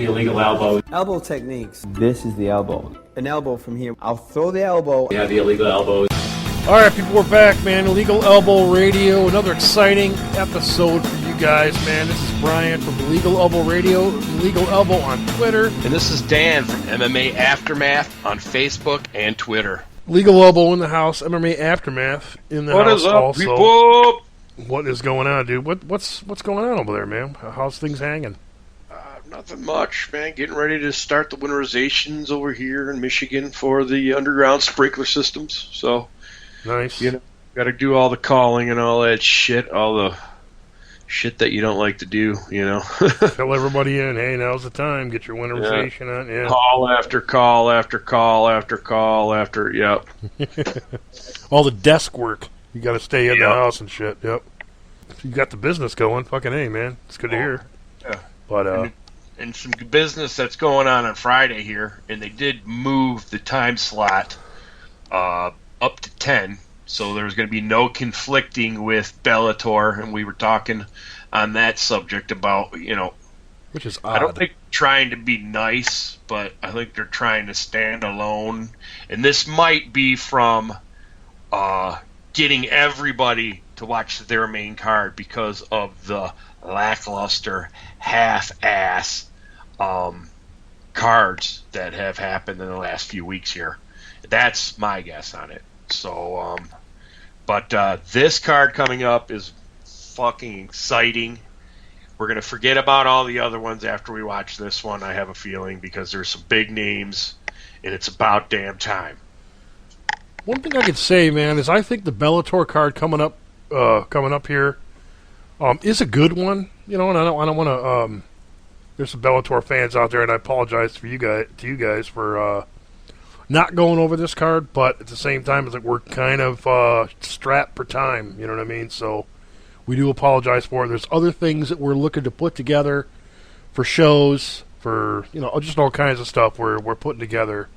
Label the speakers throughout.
Speaker 1: The illegal elbow.
Speaker 2: Elbow techniques.
Speaker 3: This is the elbow.
Speaker 2: An elbow from here. I'll throw the elbow.
Speaker 1: Yeah, the illegal elbows.
Speaker 4: All right, people, we're back, man. Illegal Elbow Radio. Another exciting episode for you guys, man. This is Brian from Illegal Elbow Radio, Illegal Elbow on Twitter.
Speaker 5: And this is Dan from MMA Aftermath on Facebook and Twitter.
Speaker 4: Legal Elbow in the house, MMA Aftermath in the house.
Speaker 5: What is up,
Speaker 4: also.
Speaker 5: people?
Speaker 4: What is going on, dude? What's going on over there, man? How's things hanging?
Speaker 5: Nothing much, man. Getting ready to start the winterizations over here in Michigan for the underground sprinkler systems. So,
Speaker 4: nice.
Speaker 5: You know, got to do all the calling and all that shit, all the shit that you don't like to do, you know.
Speaker 4: Tell everybody in, hey, now's the time. Get your winterization on. Yeah.
Speaker 5: Call after call after call after call after, yep.
Speaker 4: All the desk work. You got to stay in the house and shit, yep. You got the business going. Fucking A, man. It's good to hear.
Speaker 5: Yeah.
Speaker 4: But,
Speaker 5: and some business that's going on Friday here, and they did move the time slot up to 10, so there's going to be no conflicting with Bellator, and we were talking on that subject about, you know,
Speaker 4: which is odd.
Speaker 5: I don't think they're trying to be nice, but I think they're trying to stand alone, and this might be from getting everybody to watch their main card because of the lackluster, half-ass cards that have happened in the last few weeks here. That's my guess on it. So, but this card coming up is fucking exciting. We're going to forget about all the other ones after we watch this one, I have a feeling, because there's some big names, and it's about damn time.
Speaker 4: One thing I could say, man, is I think the Bellator card coming up here is a good one. You know, and I don't want to. There's some Bellator fans out there, and I apologize to you guys for not going over this card. But at the same time, it's like we're kind of strapped for time. You know what I mean? So we do apologize for it. There's other things that we're looking to put together for shows, for just all kinds of stuff we're putting together.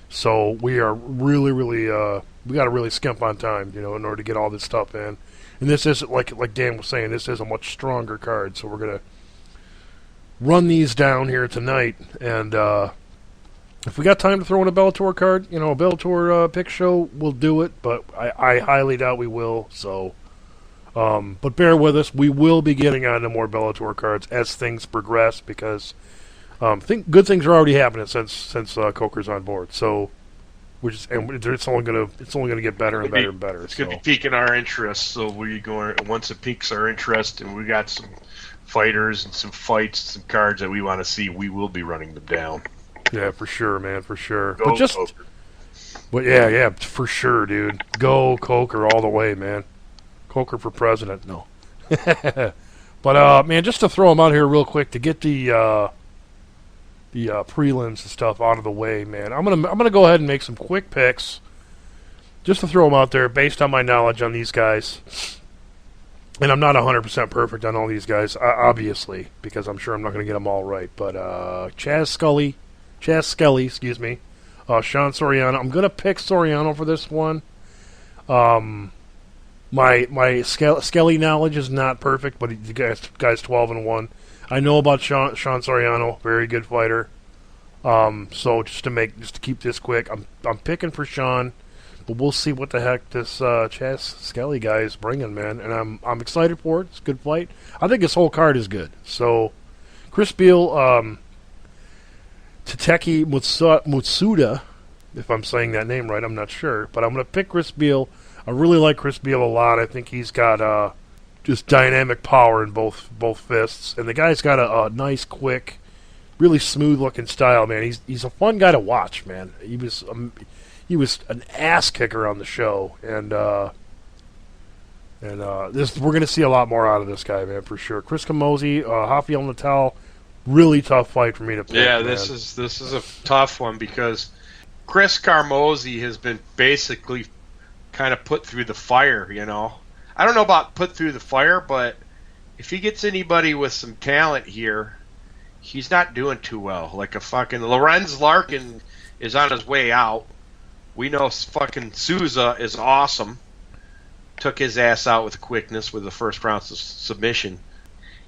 Speaker 4: So we are really we got to really skimp on time, in order to get all this stuff in. And this isn't like Dan was saying. This is a much stronger card. So we're gonna run these down here tonight, and if we got time to throw in a Bellator card, a Bellator pick show, we'll do it. But I highly doubt we will. So, but bear with us. We will be getting on to more Bellator cards as things progress, because good things are already happening since Coker's on board. So, it's only gonna get better and better and better.
Speaker 5: It's gonna be piquing our interest. So once it piques our interest, and we got some fighters and some fights, some cards that we want to see, we will be running them down.
Speaker 4: Yeah, for sure, man, for sure.
Speaker 5: Go Coker.
Speaker 4: But yeah, for sure, dude. Go Coker all the way, man. Coker for president, no. But man, just to throw them out here real quick to get the prelims and stuff out of the way, man. I'm gonna go ahead and make some quick picks, just to throw them out there based on my knowledge on these guys. And I'm not 100% perfect on all these guys, obviously, because I'm sure I'm not going to get them all right. But Chaz Skelly, excuse me, Sean Soriano. I'm going to pick Soriano for this one. My Skelly knowledge is not perfect, but the guy's 12-1. I know about Sean Soriano, very good fighter. So just to keep this quick, I'm picking for Sean. But we'll see what the heck this Chaz Skelly guy is bringing, man. And I'm excited for it. It's a good fight. I think his whole card is good. So, Chris Beal, Tateki Mutsuda, if I'm saying that name right, I'm not sure. But I'm going to pick Chris Beal. I really like Chris Beal a lot. I think he's got just dynamic power in both fists. And the guy's got a nice, quick, really smooth-looking style, man. He's a fun guy to watch, man. He was an ass kicker on the show, and we're going to see a lot more out of this guy, man, for sure. Chris Camozzi, Rafael Natal, really tough fight for me to pick.
Speaker 5: Yeah,
Speaker 4: man.
Speaker 5: this is a tough one, because Chris Camozzi has been basically kind of put through the fire. I don't know about put through the fire, but if he gets anybody with some talent here, he's not doing too well. Like a fucking Lorenz Larkin is on his way out. We know fucking Souza is awesome. Took his ass out with quickness with the first round submission.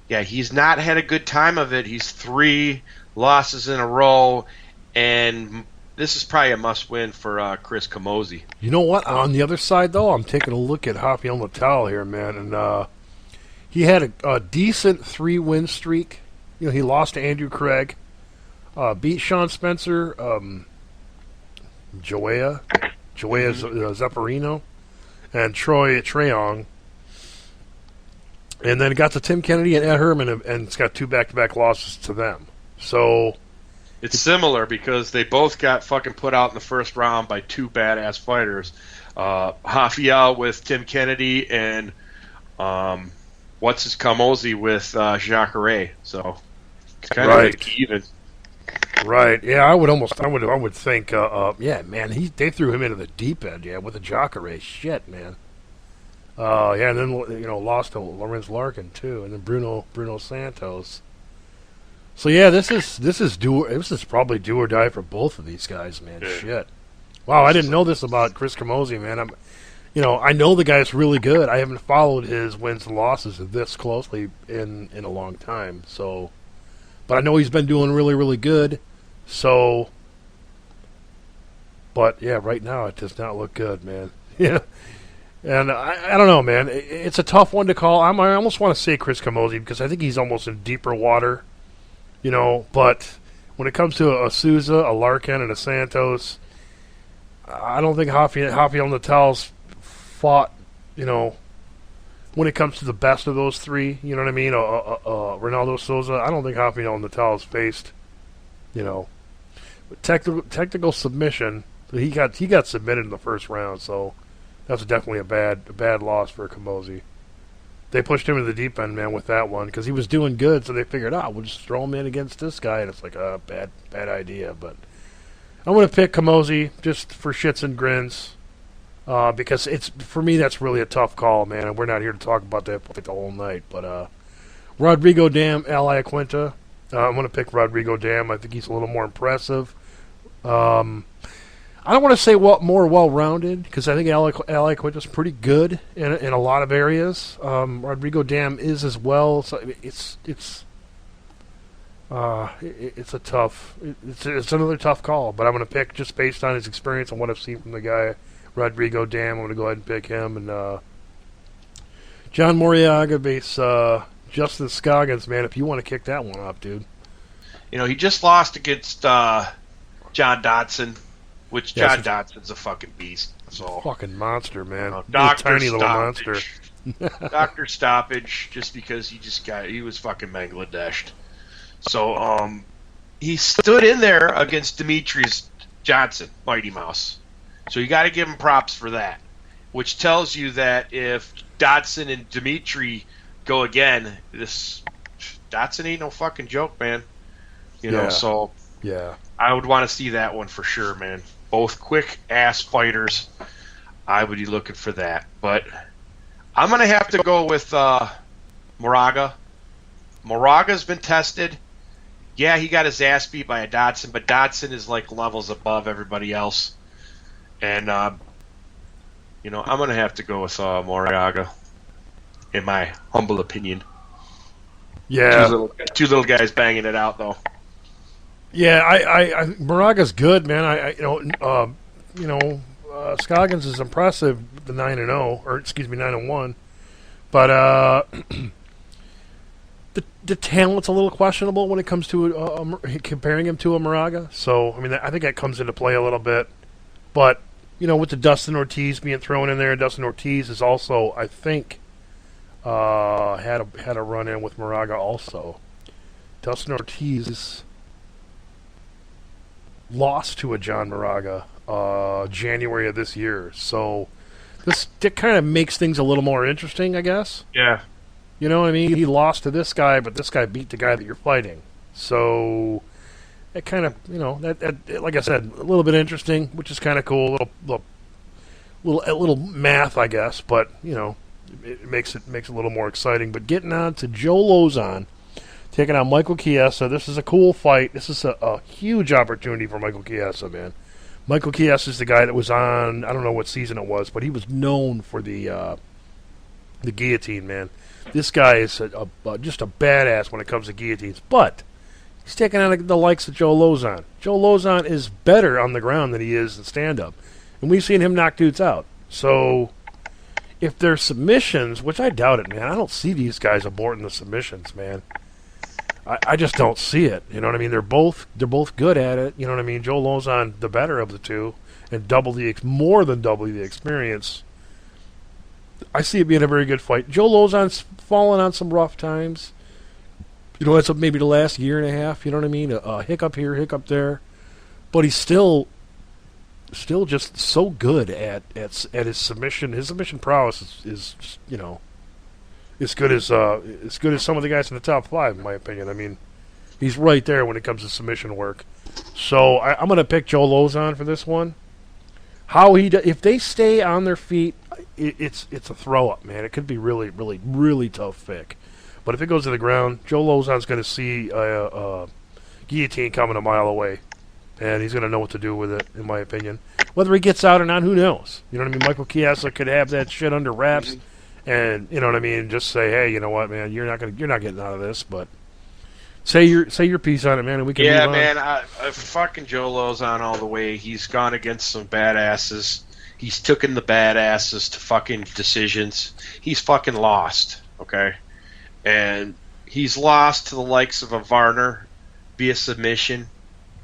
Speaker 5: Yeah, he's not had a good time of it. He's 3 losses in a row, and this is probably a must-win for Chris Camozzi.
Speaker 4: You know what? On the other side, though, I'm taking a look at Rafael Natal here, man, and he had a decent 3-win streak. You know, he lost to Andrew Craig, beat Sean Spencer, Joea Zapparino, and Troy Treong. And then it got to Tim Kennedy and Ed Herman, and it's got 2 back-to-back losses to them. So
Speaker 5: it's similar because they both got fucking put out in the first round by 2 badass fighters. Rafael with Tim Kennedy and what's his Camozzi with Jacare. So it's kind of like even.
Speaker 4: Right. Yeah, I would think. Yeah, man, they threw him into the deep end. Yeah, with the Jacare. Shit, man. Yeah, and then lost to Lorenz Larkin too, and then Bruno Santos. So yeah, this is probably do or die for both of these guys, man. Yeah. Shit. Wow, I didn't know this about Chris Camozzi, man. I know the guy's really good. I haven't followed his wins and losses this closely in a long time. So, but I know he's been doing really, really good. So, but yeah, right now it does not look good, man. Yeah. And I don't know, man. It's a tough one to call. I almost want to say Chris Camozzi because I think he's almost in deeper water, But when it comes to a Souza, a Larkin, and a Santos, I don't think Rafael Natal's fought, when it comes to the best of those three. You know what I mean? Ronaldo Souza. I don't think Rafael Natal's faced, technical submission. He got submitted in the first round, so. That's definitely a bad loss for Camozzi. They pushed him to the deep end, man, with that one because he was doing good. So they figured, we'll just throw him in against this guy, and it's like a bad idea. But I'm going to pick Camozzi just for shits and grins because for me that's really a tough call, man. And we're not here to talk about that the whole night. But Rodrigo Dam, Ali Quinta. I'm going to pick Rodrigo Dam. I think he's a little more impressive. I don't want to say more well-rounded because I think Ali Quinta's pretty good in a lot of areas. Rodrigo Dam is as well. So it's another tough call. But I'm going to pick just based on his experience and what I've seen from the guy, Rodrigo Dam. I'm going to go ahead and pick him. And John Moriaga base Justin Scoggins, man. If you want to kick that one off, dude.
Speaker 5: He just lost against John Dodson. Which John Dodson's a fucking beast. So
Speaker 4: fucking monster, man.
Speaker 5: Tiny
Speaker 4: little monster.
Speaker 5: Doctor stoppage, just because he was fucking Bangladeshed. So he stood in there against Demetrius Johnson, Mighty Mouse. So you got to give him props for that. Which tells you that if Dodson and Dimitri go again, this Dodson ain't no fucking joke, man. So
Speaker 4: yeah,
Speaker 5: I would want to see that one for sure, man. Both quick-ass fighters. I would be looking for that. But I'm going to have to go with Moraga. Moraga's been tested. Yeah, he got his ass beat by a Dodson, but Dodson is like levels above everybody else. And, I'm going to have to go with Moraga, in my humble opinion.
Speaker 4: Yeah.
Speaker 5: Two little guys banging it out, though.
Speaker 4: Yeah, I Moraga's good, man. Scoggins is impressive, the 9-0, or excuse me, 9-1. But the talent's a little questionable when it comes to comparing him to a Moraga. So I think that comes into play a little bit. But with the Dustin Ortiz being thrown in there, Dustin Ortiz is also, I think, had a run in with Moraga also. Dustin Ortiz lost to a John Moraga January of this year. So that kind of makes things a little more interesting, I guess.
Speaker 5: Yeah.
Speaker 4: You know what I mean? He lost to this guy, but this guy beat the guy that you're fighting. So it kind of, that like I said, a little bit interesting, which is kind of cool. A little math, I guess, but it makes it a little more exciting. But getting on to Joe Lozon taking on Michael Chiesa. This is a cool fight. This is a huge opportunity for Michael Chiesa, man. Michael Chiesa is the guy that was on, I don't know what season it was, but he was known for the guillotine, man. This guy is just a badass when it comes to guillotines. But He's taking on the likes of Joe Lozon. Joe Lozon is better on the ground than he is in stand-up. And we've seen him knock dudes out. So if they're submissions, which I doubt it, man. I don't see these guys aborting the submissions, man. I just don't see it. You know what I mean? They're both good at it. You know what I mean? Joe Lozon, the better of the two, and more than double the experience. I see it being a very good fight. Joe Lozon's fallen on some rough times. You know, that's maybe the last year and a half. You know what I mean? A hiccup here, hiccup there, but he's still just so good at his submission. His submission prowess is you know, as good as some of the guys in the top 5, in my opinion. I mean, he's right there when it comes to submission work. So I'm going to pick Joe Lozon for this one. If they stay on their feet, it's a throw up, man. It could be really, really, really tough pick. But if it goes to the ground, Joe Lozon's going to see a guillotine coming a mile away, and he's going to know what to do with it, in my opinion. Whether he gets out or not, who knows? You know what I mean? Michael Chiesa could have that shit under wraps, and you know what I mean. Just say, hey, you know what, man, you're not getting out of this. But say your piece on it, man, and we can move on.
Speaker 5: Man, I fucking Joe Lozon all the way. He's gone against some badasses. He's taken the badasses to fucking decisions. He's fucking lost, okay? And he's lost to the likes of a Varner via submission.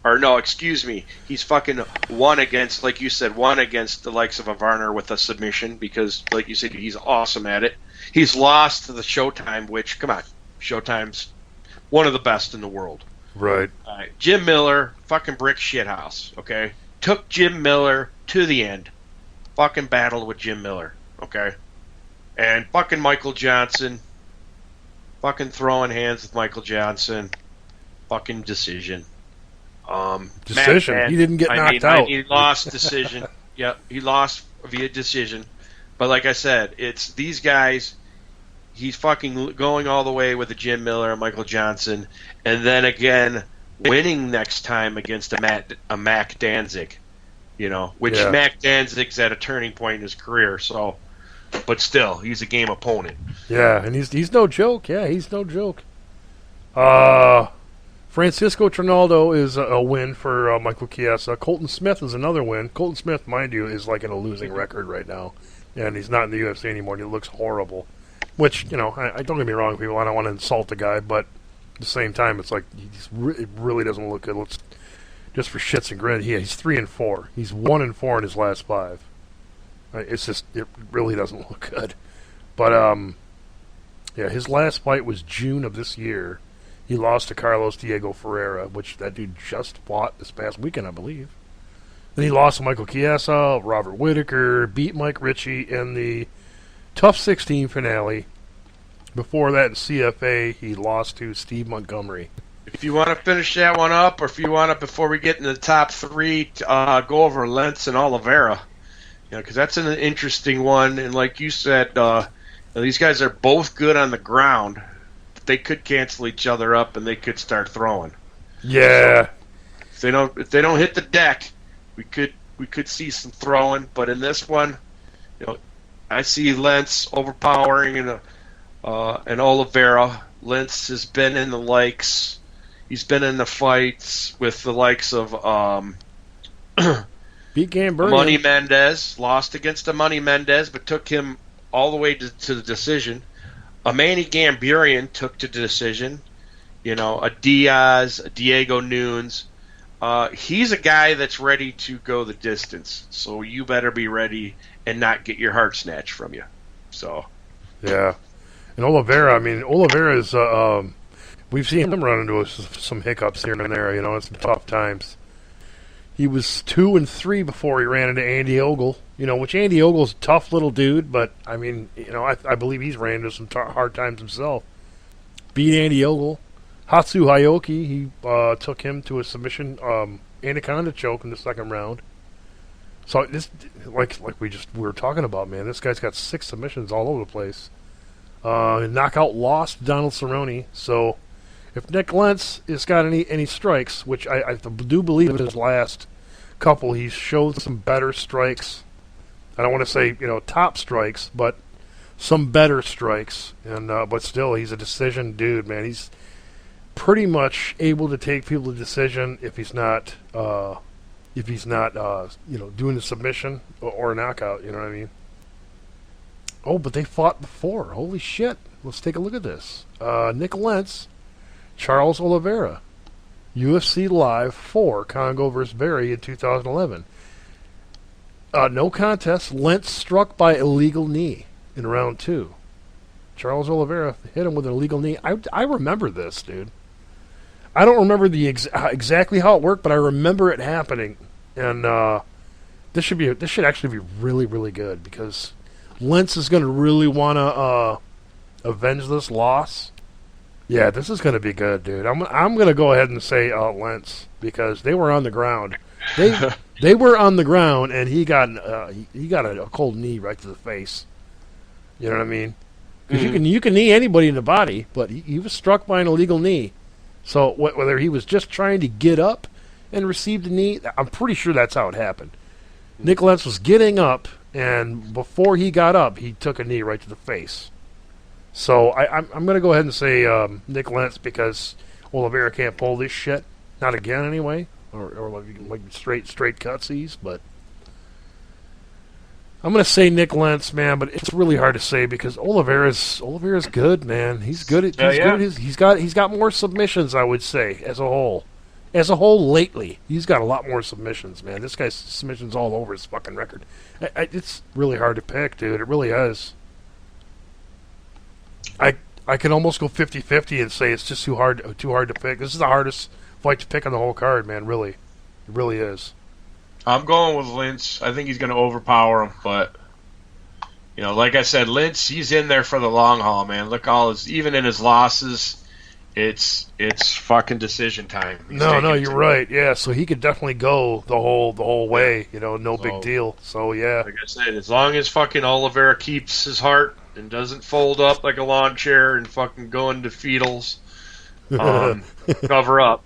Speaker 5: Or no, excuse me. He's fucking won against, like you said, the likes of a Varner with a submission because, like you said, he's awesome at it. He's lost to the Showtime, which, come on, Showtime's one of the best in the world.
Speaker 4: Right.
Speaker 5: Jim Miller, fucking brick shithouse, okay? Took Jim Miller to the end. Fucking battled with Jim Miller, okay? And fucking Michael Johnson, fucking throwing hands with Michael Johnson, fucking decision.
Speaker 4: Decision? He didn't get knocked out.
Speaker 5: He lost decision. Yep, he lost via decision. But like I said, it's these guys. He's fucking going all the way with a Jim Miller and Michael Johnson, and then again winning next time against a Mac Danzig, you know, which Mac Danzig's at a turning point in his career. So, but still, he's a game opponent.
Speaker 4: Yeah, and he's no joke. Yeah, he's no joke. Francisco Trinaldo is a win for Michael Chiesa. Colton Smith is another win. Colton Smith, mind you, is like in a losing record right now, and he's not in the UFC anymore. And he looks horrible. Which, you know, I don't get me wrong, people. I don't want to insult the guy, but at the same time, it's like it really doesn't look good. Let's just for shits and grins. He's 3-4. He's 1-4 in his last 5. It really doesn't look good. But his last fight was June of this year. He lost to Carlos Diego Ferreira, which that dude just fought this past weekend, I believe. Then he lost to Michael Chiesa, Robert Whittaker, beat Mike Ritchie in the Tough 16 finale. Before that in CFA, he lost to Steve Montgomery.
Speaker 5: If you want to finish that one up, or if you want to, before we get into the top 3, go over Lentz and Oliveira. You know, because that's an interesting one. And like you said, these guys are both good on the ground. They could cancel each other up, and they could start throwing.
Speaker 4: Yeah.
Speaker 5: So if they don't hit the deck, we could see some throwing. But in this one, you know, I see Lentz overpowering and Oliveira. Lentz has been in the likes. He's been in the fights with the likes of
Speaker 4: beat Gambarian.
Speaker 5: Money Mendez. Lost against a Money Mendez, but took him all the way to the decision. A Manny Gambarian took to the decision. You know, a Diaz, a Diego Nunes. He's a guy that's ready to go the distance. So you better be ready and not get your heart snatched from you. So,
Speaker 4: yeah. And Oliveira's we've seen him run into some hiccups here and there, you know, in some tough times. He was 2-3 before he ran into Andy Ogle, you know, which Andy Ogle's a tough little dude, but, I mean, you know, I believe he's ran into some hard times himself. Beat Andy Ogle. Hatsu Hayoki, he took him to a submission anaconda choke in the second round. So this, like we were talking about, man, this guy's got 6 submissions all over the place. Knockout lost Donald Cerrone. So if Nick Lentz has got any strikes, which I do believe in his last couple, he's showed some better strikes. I don't want to say, you know, top strikes, but some better strikes. And but still, he's a decision dude, man. pretty much able to take people's decision if he's not doing a submission or a knockout. You know what I mean? Oh, but they fought before. Holy shit! Let's take a look at this. Nick Lentz, Charles Oliveira, UFC Live 4, Congo vs. Berry in 2011. No contest. Lentz struck by illegal knee in round 2. Charles Oliveira hit him with an illegal knee. I remember this, dude. I don't remember exactly how it worked, but I remember it happening. And this should actually be really, really good because Lentz is going to really want to avenge this loss. Yeah, this is going to be good, dude. I'm going to go ahead and say Lentz because they were on the ground. They were on the ground, and he got a cold knee right to the face. You know what I mean? Because you can knee anybody in the body, but he was struck by an illegal knee. So whether he was just trying to get up and receive the knee, I'm pretty sure that's how it happened. Nick Lentz was getting up, and before he got up, he took a knee right to the face. So I'm going to go ahead and say Nick Lentz because Oliveira can't pull this shit. Not again, anyway. Or like straight cutsies, but I'm going to say Nick Lentz, man, but it's really hard to say because Oliveira's good, man. He's good at he's got more submissions, I would say, as a whole. As a whole lately, he's got a lot more submissions, man. This guy's submissions all over his fucking record. It's really hard to pick, dude. It really is. I can almost go 50-50 and say it's just too hard to pick. This is the hardest fight to pick on the whole card, man. Really, it really is.
Speaker 5: I'm going with Lentz. I think he's going to overpower him, but like I said, Lentz, he's in there for the long haul, man. Look, even in his losses, it's fucking decision time.
Speaker 4: No, you're right. Yeah, so he could definitely go the whole way. No big deal. So yeah,
Speaker 5: like I said, as long as fucking Oliveira keeps his heart and doesn't fold up like a lawn chair and fucking go into fetals, cover up.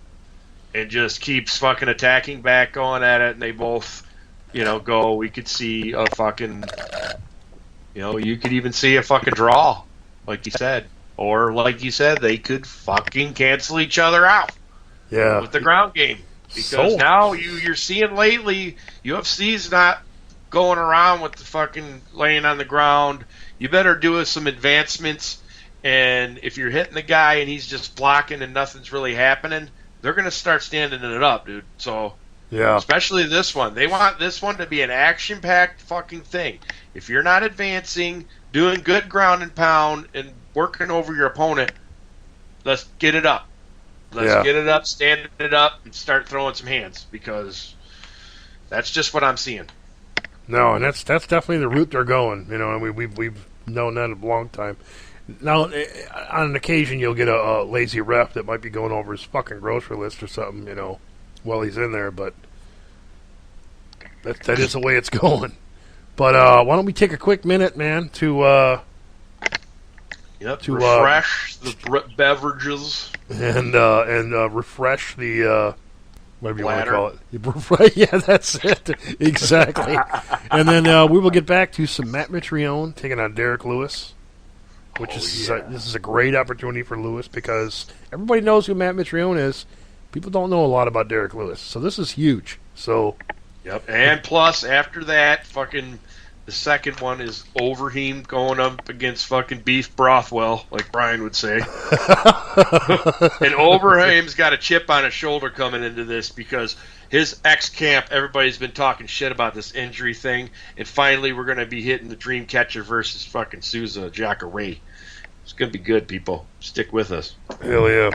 Speaker 5: And just keeps fucking attacking back, going at it, and they both, go. We could see a fucking, you could even see a fucking draw, like you said. Or, like you said, they could fucking cancel each other out.
Speaker 4: Yeah.
Speaker 5: With the ground game. Because now you're seeing lately, UFC's not going around with the fucking laying on the ground. You better do some advancements, and if you're hitting the guy and he's just blocking and nothing's really happening, they're going to start standing it up, dude. So,
Speaker 4: yeah.
Speaker 5: Especially this one. They want this one to be an action-packed fucking thing. If you're not advancing, doing good ground and pound, and working over your opponent, let's get it up. Let's get it up, stand it up, and start throwing some hands, because that's just what I'm seeing.
Speaker 4: No, and that's definitely the route they're going. And we've known that a long time. Now, on an occasion, you'll get a lazy ref that might be going over his fucking grocery list or something, while he's in there, but that is the way it's going. But why don't we take a quick minute, man, to
Speaker 5: refresh the beverages
Speaker 4: and refresh the whatever you
Speaker 5: bladder.
Speaker 4: want to call it. Yeah, that's it. Exactly. And then we will get back to some Matt Mitrione taking on Derek Lewis. This is a great opportunity for Lewis because everybody knows who Matt Mitrione is. People don't know a lot about Derek Lewis, so this is huge. So,
Speaker 5: yep. And plus, after that, fucking the second one is Overheim going up against fucking Beef Brothwell, like Brian would say. And Overheim's got a chip on his shoulder coming into this because his ex-camp, everybody's been talking shit about this injury thing, and finally we're going to be hitting the Dreamcatcher versus fucking Souza Jacare. It's going to be good, people. Stick with us.
Speaker 4: Hell yeah.